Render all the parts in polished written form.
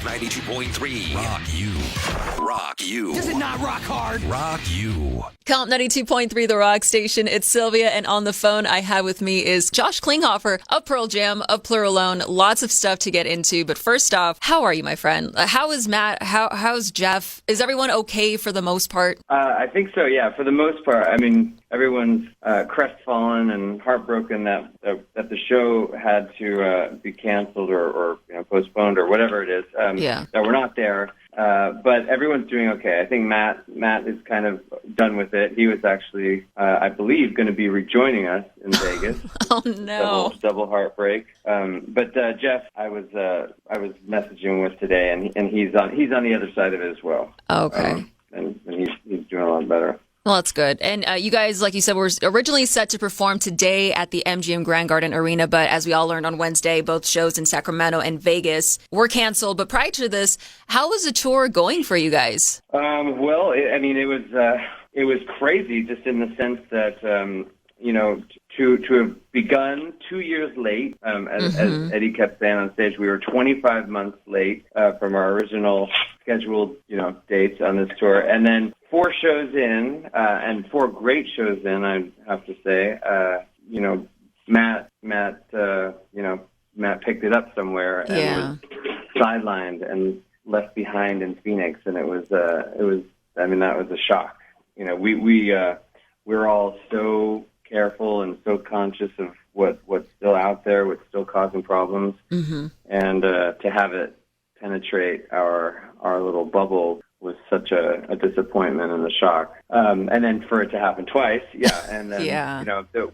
KOMP 92.3. Rock you. Rock you. Does it not rock hard? Rock you. KOMP 92.3, the rock station. It's Sylvia, and on the phone I have with me is Josh Klinghoffer of Pearl Jam, of Pluralone. Lots of stuff to get into, but first off, how are you, my friend? How is Matt? How's Jeff? Is everyone okay for the most part? I think so, yeah, for the most part. I mean, everyone's crestfallen and heartbroken that the show had to be canceled or postponed or whatever it is. That we're not there. But everyone's doing okay. I think Matt is kind of done with it. He was actually, I believe, going to be rejoining us in Vegas. Oh no! Double heartbreak. But Jeff, I was messaging with today, and he's on the other side of it as well. Okay. And he's doing a lot better. Well, that's good. And you guys, like you said, were originally set to perform today at the MGM Grand Garden Arena, but as we all learned on Wednesday, both shows in Sacramento and Vegas were canceled. But prior to this, how was the tour going for you guys? Well, it was crazy, just in the sense that to have begun 2 years late, as Eddie kept saying on stage, we were 25 months late from our original scheduled dates on this tour, and then 4 shows in, and 4 great shows in, I have to say. Matt picked it up somewhere and was sidelined and left behind in Phoenix, and that was a shock. We're all so careful and so conscious of what's still out there, what's still causing problems, and to have it penetrate our little bubble was such a disappointment and a shock. And then for it to happen twice, and then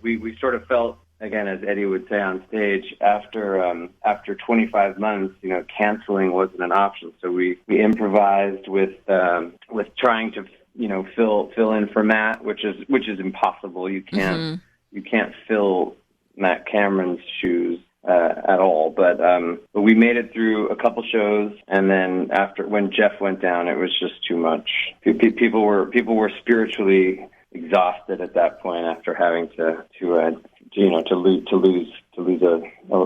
we sort of felt, again, as Eddie would say on stage, after 25 months, canceling wasn't an option. So we improvised with trying to fill in for Matt, which is impossible. You can't fill Matt Cameron's shoes at all. But we made it through a couple shows, and then when Jeff went down, it was just too much. People were spiritually exhausted at that point after having to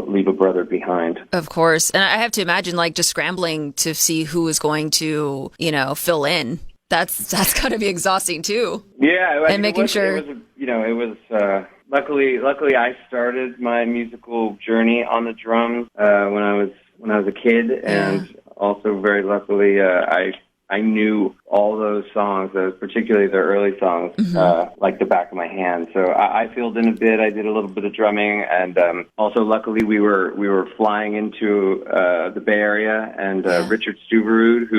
leave a brother behind. Of course, and I have to imagine just scrambling to see who is going to fill in. That's got to be exhausting too. Yeah, and making sure it was. Luckily, I started my musical journey on the drums when I was a kid, and also very luckily, I knew all those songs, particularly the early songs, like the back of my hand. So I filled in a bit. I did a little bit of drumming, and also luckily we were flying into the Bay Area, and Richard Stuberud,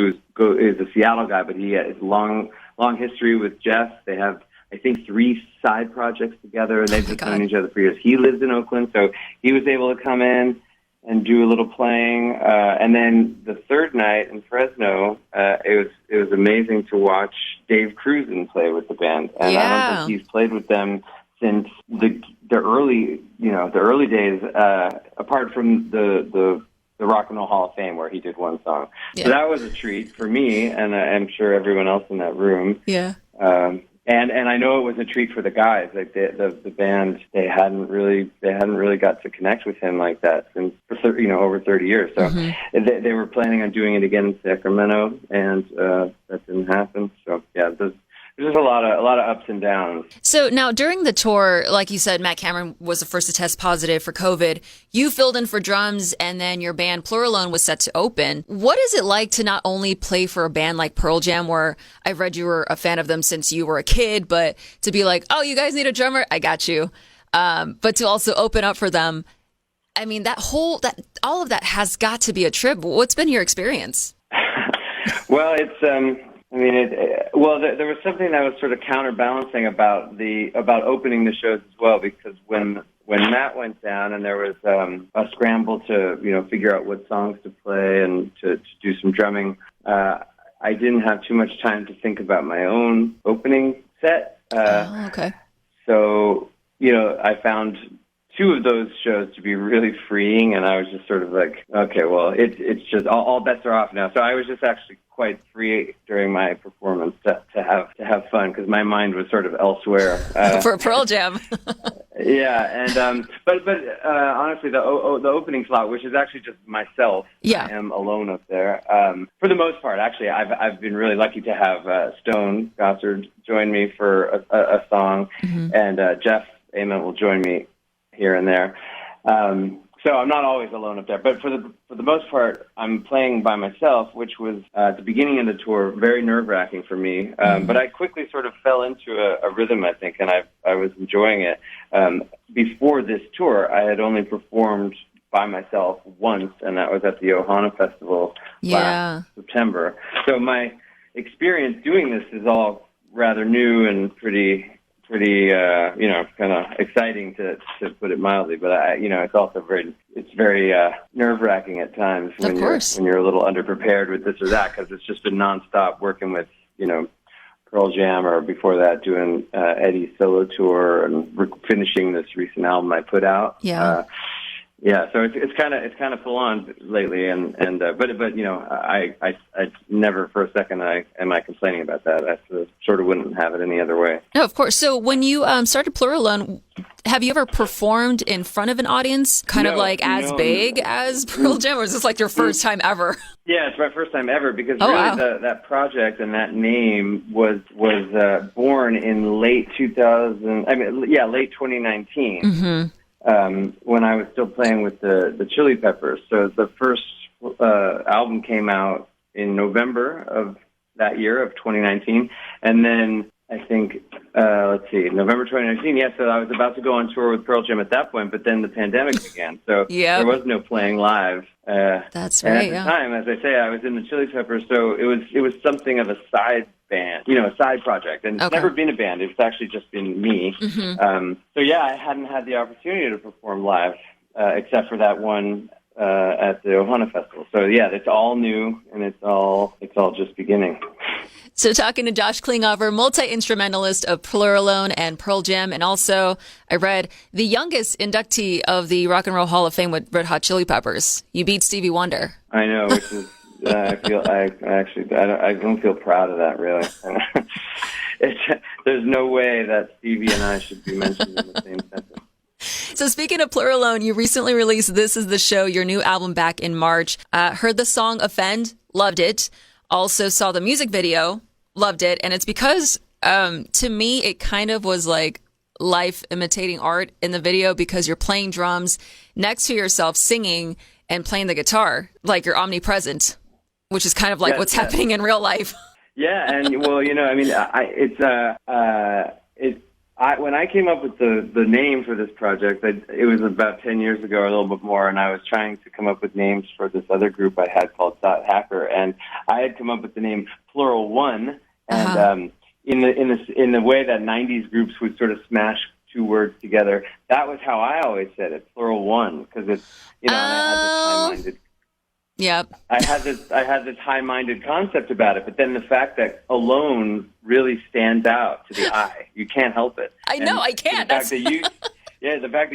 is a Seattle guy, but he has long history with Jeff. They have, I think, 3 side projects together, and they've been known each other for years. He lives in Oakland, so he was able to come in and do a little playing. And then the third night in Fresno, it was amazing to watch Dave Cruzen play with the band. And I don't think he's played with them since the early days, apart from the Rock and Roll Hall of Fame, where he did one song. So that was a treat for me, and I'm sure everyone else in that room. Yeah. And I know it was a treat for the guys. Like the band, they hadn't really got to connect with him like that since over 30 years. So they were planning on doing it again in Sacramento, and that didn't happen. So there's just a lot of ups and downs. So now during the tour, like you said, Matt Cameron was the first to test positive for COVID. You filled in for drums, and then your band Pluralone was set to open. What is it like to not only play for a band like Pearl Jam, where I've read you were a fan of them since you were a kid, but to be like, oh, you guys need a drummer? I got you. But to also open up for them, I mean, all of that has got to be a trip. What's been your experience? Well, it's there was something that was sort of counterbalancing about opening the shows as well, because when Matt went down and there was a scramble to figure out what songs to play and to do some drumming, I didn't have too much time to think about my own opening set. Okay. So I found 2 of those shows to be really freeing, and I was just sort of like, okay, well, it's just all bets are off now. So I was just actually quite free during my performance to have fun, because my mind was sort of elsewhere. For Pearl Jam. Yeah, and but honestly, the opening slot, which is actually just myself, Yeah. I am alone up there. For the most part, actually, I've been really lucky to have Stone Gossard join me for a song, and Jeff Ament will join me here and there. So I'm not always alone up there, but for the most part, I'm playing by myself, which was at the beginning of the tour very nerve-wracking for me. But I quickly sort of fell into a rhythm, I think, and I was enjoying it. Before this tour, I had only performed by myself once, and that was at the Ohana Festival last September. So my experience doing this is all rather new and pretty kind of exciting to put it mildly, but it's also very nerve-wracking at times when you're a little underprepared with this or that, because it's just been nonstop working with Pearl Jam, or before that doing Eddie's solo tour and finishing this recent album I put out. So it's kind of full on lately, but I never for a second am I complaining about that. I sort of wouldn't have it any other way. No, of course. So when you started Pluralone, have you ever performed in front of an audience, as big as Pearl Jam, or is this like your first time ever? Yeah, it's my first time ever, because that project and that name was born in late 2019. When I was still playing with the Chili Peppers. So the first album came out in November of that year, of 2019. And then I think, November 2019. Yeah, so I was about to go on tour with Pearl Jam at that point, but then the pandemic began. So there was no playing live. That's right. And at the time, as I say, I was in the Chili Peppers, so it was something of a side band, a side project. And it's never been a band. It's actually just been me. I hadn't had the opportunity to perform live, except for that one at the Ohana Festival. So yeah, it's all new, and it's all just beginning. So talking to Josh Klinghoffer, multi-instrumentalist of Pluralone and Pearl Jam, and also, I read, the youngest inductee of the Rock and Roll Hall of Fame with Red Hot Chili Peppers. You beat Stevie Wonder. I know, which is, I don't feel proud of that, really. There's no way that Stevie and I should be mentioned in the same sentence. So speaking of Pluralone, you recently released This Is the Show, your new album, back in March. Heard the song Offend, loved it. Also saw the music video, loved it. And it's because, to me, it kind of was like life imitating art in the video, because you're playing drums next to yourself, singing and playing the guitar, like you're omnipresent, which is kind of like what's happening in real life. Yeah, and when I came up with the name for this project, it was about 10 years ago, or a little bit more, and I was trying to come up with names for this other group I had called Dot Hacker, and I had come up with the name Pluralone, and in the way that 90s groups would sort of smash two words together, that was how I always said it, Pluralone, because it's and I had this high-minded. Yep. I had this high-minded concept about it, but then the fact that alone really stands out to the eye. You can't help it. I know, I can't. The fact that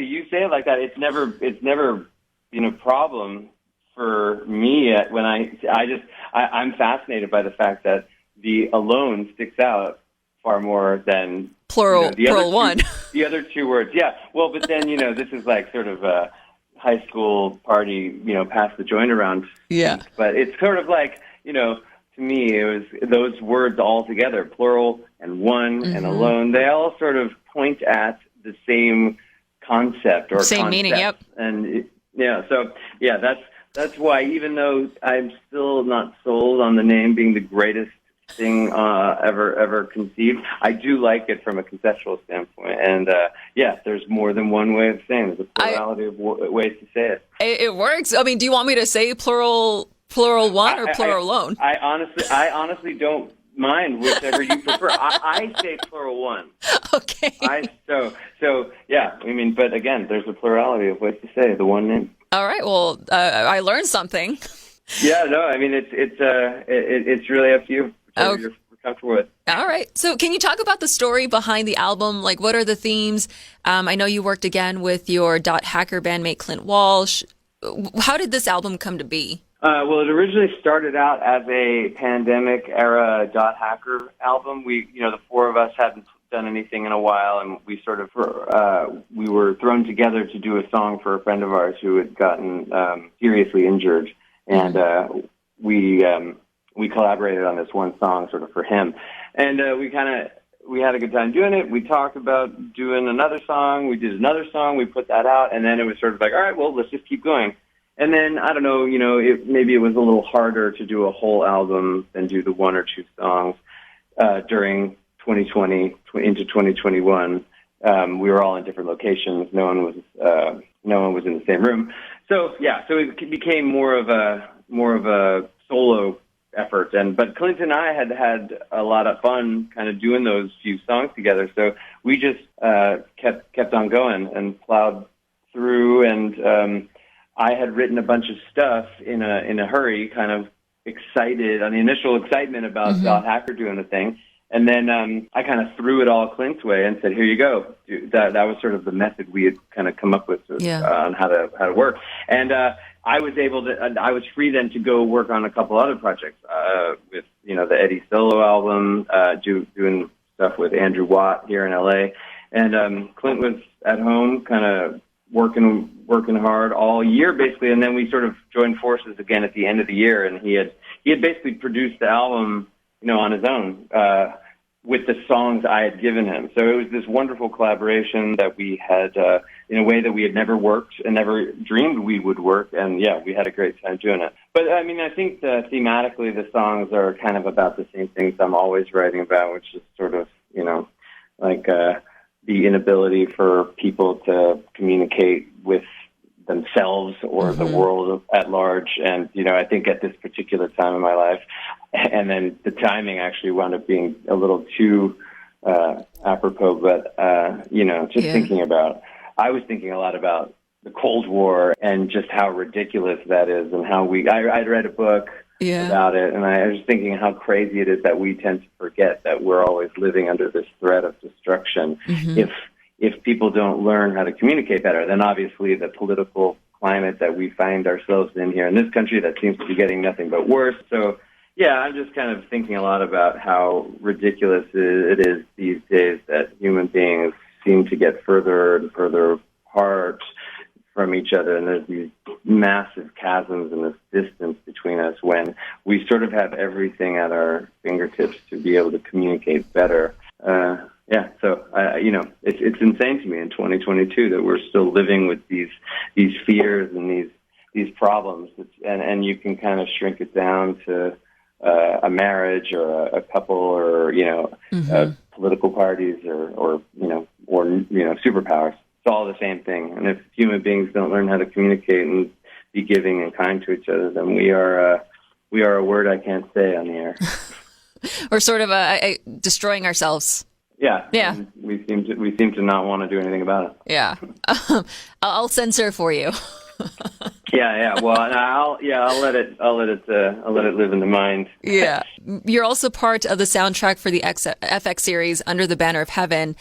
you say it like that, it's never been a problem for me when I'm fascinated by the fact that the alone sticks out far more than plural one. The other two words. Yeah. Well, but then this is like sort of a high school party, pass the joint around. Yeah. But it's sort of like, to me, it was those words all together, plural and one and alone. They all sort of point at the same concept or same meaning. Yep. And that's why, even though I'm still not sold on the name being the greatest thing ever conceived, I do like it from a conceptual standpoint. And there's more than one way of saying it. There's a plurality of ways to say it. It works. I mean, do you want me to say plural one or Pluralone? I honestly don't mind, whichever you prefer. I say plural one. Okay. But again, there's a plurality of ways to say the one name. All right. Well, I learned something. Yeah. No. I mean, it's really up to you. You're comfortable with. All right. So can you talk about the story behind the album? Like, what are the themes? I know you worked again with your Dot Hacker bandmate, Clint Walsh. How did this album come to be? Well, it originally started out as a pandemic-era Dot Hacker album. We, the four of us hadn't done anything in a while, and we sort of we were thrown together to do a song for a friend of ours who had gotten seriously injured, and we collaborated on this one song sort of for him, and we had a good time doing it. We talked about doing another song. We did another song. We put that out, and then it was sort of like, all right, well, let's just keep going. And then, I don't know, maybe it was a little harder to do a whole album than do the one or two songs during 2020 into 2021. We were all in different locations. No one was in the same room. So it became more of a solo effort. But Clint and I had a lot of fun kind of doing those few songs together. So we just kept on going and plowed through, and I had written a bunch of stuff in a hurry, kind of excited on the initial excitement about Scott Hacker doing the thing. And then I kind of threw it all Clint's way and said, "Here you go." That was sort of the method we had kind of come up with on how to work. And I was free then to go work on a couple other projects with the Eddie solo album, doing stuff with Andrew Watt here in LA, and Clint was at home, kind of working hard all year basically, and then we sort of joined forces again at the end of the year, and he had basically produced the album on his own with the songs I had given him. So it was this wonderful collaboration that we had in a way that we had never worked and never dreamed we would work, and we had a great time doing it. But I mean, I think thematically the songs are kind of about the same things I'm always writing about, which is sort of like the inability for people to communicate with themselves or the world at large. And, I think at this particular time in my life, and then the timing actually wound up being a little too apropos, but, thinking about, I was thinking a lot about the Cold War and just how ridiculous that is, and how I'd read a book about it, and I was thinking how crazy it is that we tend to forget that we're always living under this threat of destruction. If people don't learn how to communicate better, then obviously the political climate that we find ourselves in here in this country, that seems to be getting nothing but worse. So, I'm just kind of thinking a lot about how ridiculous it is these days that human beings seem to get further and further apart from each other, and there's these massive chasms and this distance between us when we sort of have everything at our fingertips to be able to communicate better. So it's insane to me in 2022 that we're still living with these fears and these problems, and you can kind of shrink it down to a marriage or a couple or political parties or superpowers. It's all the same thing. And if human beings don't learn how to communicate and be giving and kind to each other, then we are a word I can't say on the air. We're sort of destroying ourselves. Yeah. And we seem to not want to do anything about it. Yeah. I'll censor for you. Yeah. Well, I'll let it live in the mind. Yeah. You're also part of the soundtrack for the FX series Under the Banner of Heaven.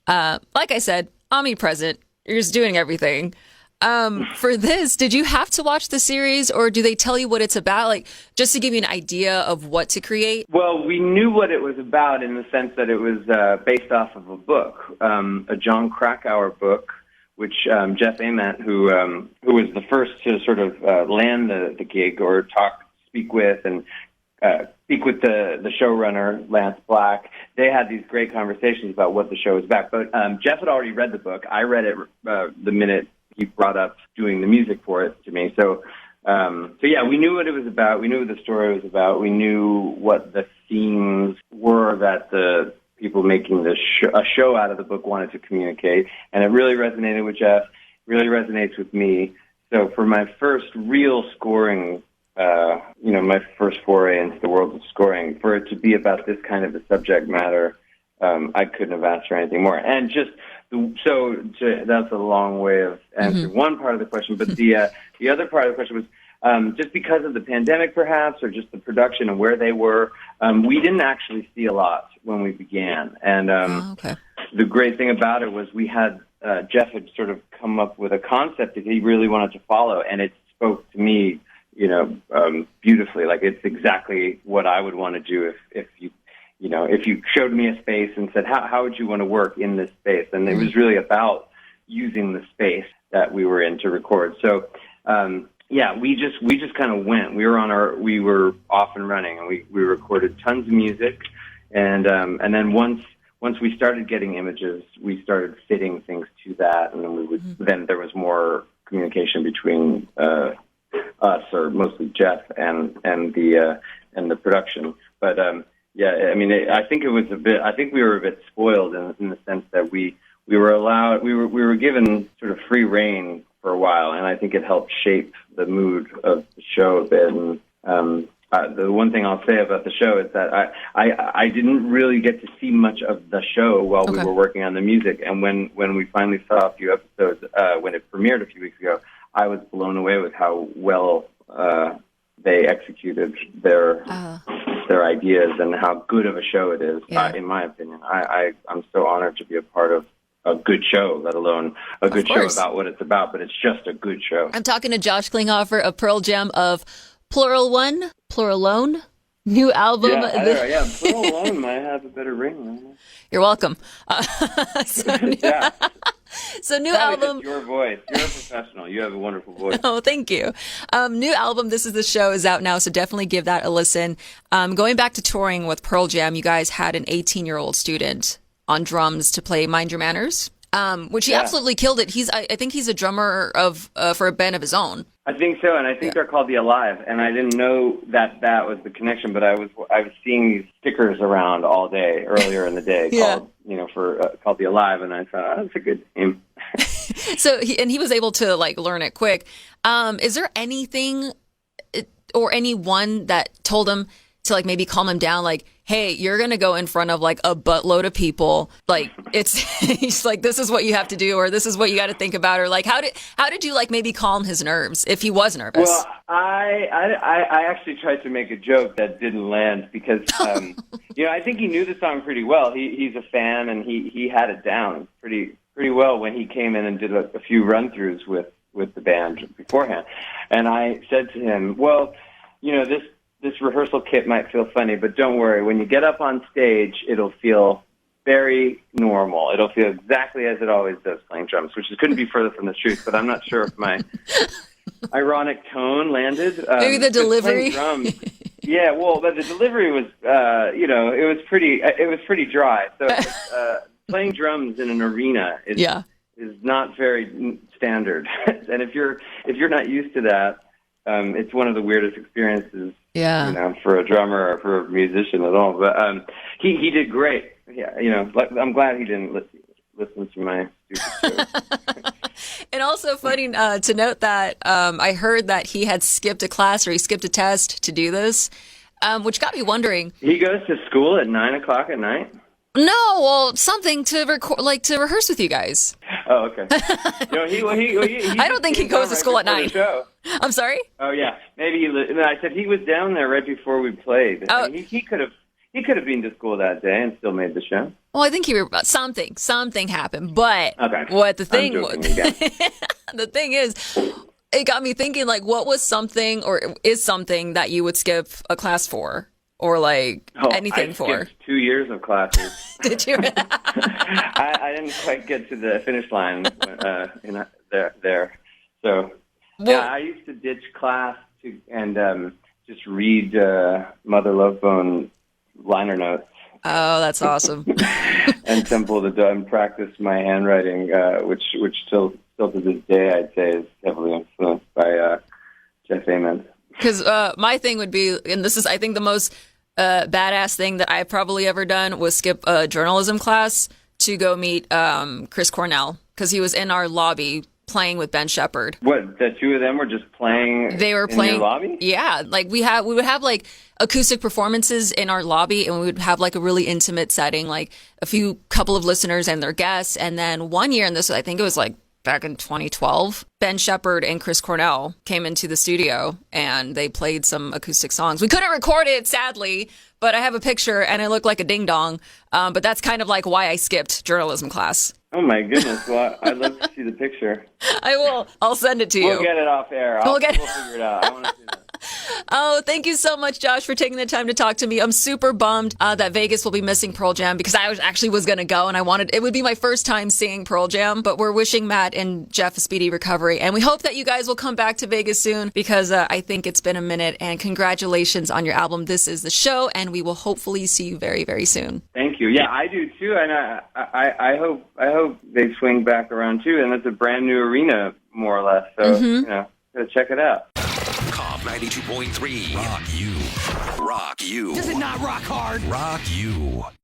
Like I said, omnipresent. You're just doing everything. For this, did you have to watch the series, or do they tell you what it's about? Like, just to give you an idea of what to create? Well, we knew what it was about in the sense that it was based off of a book, a John Krakauer book, which Jeff Ament, who was the first to sort of land the gig or speak with the showrunner, Lance Black. They had these great conversations about what the show was about. But Jeff had already read the book. I read it the minute he brought up doing the music for it to me. So we knew what it was about. We knew what the story was about. We knew what the themes were that the people making a show out of the book wanted to communicate. And it really resonated with Jeff, really resonates with me. So for my first real scoring, my first foray into the world of scoring, for it to be about this kind of a subject matter, I couldn't have asked for anything more. And just that's a long way of answering one part of the question, but the other part of the question was just because of the pandemic, perhaps, or just the production and where they were. We didn't actually see a lot when we began, and the great thing about it was we had Jeff had sort of come up with a concept that he really wanted to follow, and it spoke to me, beautifully. Like, it's exactly what I would want to do if if you showed me a space and said, how would you want to work in this space? And it was really about using the space that we were in to record. So, we just kind of went. We were off and running, and we recorded tons of music. And then once we started getting images, we started fitting things to that. And then then there was more communication between, us, or mostly Jeff and the production. But, I think it was I think we were a bit spoiled in the sense that we were given sort of free rein for a while, and I think it helped shape the mood of the show a bit. And the one thing I'll say about the show is that I didn't really get to see much of the show while we were working on the music. And when we finally saw a few episodes, when it premiered a few weeks ago, I was blown away with how well they executed their ideas and how good of a show it is, in my opinion. I'm so honored to be a part of a good show, let alone a good show about what it's about, but it's just a good show. I'm talking to Josh Klinghoffer of Pearl Jam of Pluralone, new album. Pluralone might have a better ring. You're welcome. So new Probably album. Just your voice. You're a professional. You have a wonderful voice. Oh, thank you. New album, This Is the Show, is out now, so definitely give that a listen. Going back to touring with Pearl Jam, you guys had an 18-year-old student on drums to play Mind Your Manners, which he absolutely killed it. I think he's a drummer for a band of his own. I think so, and I think they're called The Alive, and I didn't know that was the connection, but I was seeing these stickers around all day earlier in the day called The Alive, and I thought, that's a good name. So he was able to learn it quick. Is there anything or anyone that told him to maybe calm him down, hey, you're going to go in front of a buttload of people. He's this is what you have to do, or this is what you got to think about, or how did you maybe calm his nerves if he was nervous? Well, I actually tried to make a joke that didn't land because, I think he knew the song pretty well. He's a fan, and he had it down pretty well when he came in and did a few run-throughs with the band beforehand. And I said to him, well, this rehearsal kit might feel funny, but don't worry. When you get up on stage, it'll feel very normal. It'll feel exactly as it always does playing drums, which couldn't be further from the truth, but I'm not sure if my ironic tone landed. Maybe the delivery. Drums, but the delivery was, it was pretty dry. So playing drums in an arena is not very standard. And if you're not used to that, it's one of the weirdest experiences, for a drummer or for a musician at all. But he did great. Yeah, I'm glad he didn't listen to my stupid show. And also funny to note that I heard that he had skipped a class or he skipped a test to do this, which got me wondering. He goes to school at 9:00 at night? No, well, something to record, to rehearse with you guys. Oh, okay. I don't think he goes to school at 9. I'm sorry? Oh, yeah. Maybe I said he was down there right before we played. Oh. I mean, he could have been to school that day and still made the show. Well, I think something happened. But what the thing the thing is, it got me thinking, what was something or is something that you would skip a class for? Or anything for? I skipped 2 years of classes. Did you? I didn't quite get to the finish line there. So, I used to ditch class and just read Mother Love Bone liner notes. Oh, that's awesome. And temple and practice my handwriting, which still to this day I'd say is heavily influenced by Jeff Ament. Because my thing would be, and this is, I think, the most badass thing that I've probably ever done was skip a journalism class to go meet Chris Cornell, because he was in our lobby playing with Ben Shepherd. What, the two of them were just playing? They were playing in your lobby? Yeah, we would have acoustic performances in our lobby, and we would have a really intimate setting, a couple of listeners and their guests. And then one year, and this I think it was back in 2012, Ben Shepherd and Chris Cornell came into the studio and they played some acoustic songs. We couldn't record it, sadly, but I have a picture and it looked like a ding dong. But that's kind of why I skipped journalism class. Oh my goodness! Well, I'd love to see the picture. I will. I'll send it to you. We'll get it off air. We'll figure it out. I want to see that. Oh, thank you so much, Josh, for taking the time to talk to me. I'm super bummed that Vegas will be missing Pearl Jam because I was going to go and it would be my first time seeing Pearl Jam. But we're wishing Matt and Jeff a speedy recovery. And we hope that you guys will come back to Vegas soon because I think it's been a minute. And congratulations on your album, This Is the Show. And we will hopefully see you very, very soon. Thank you. Yeah, I do too. And I hope they swing back around too. And it's a brand new arena, more or less. So, go check it out. KOMP 92.3. Rock you. Rock you. Does it not rock hard? Rock you.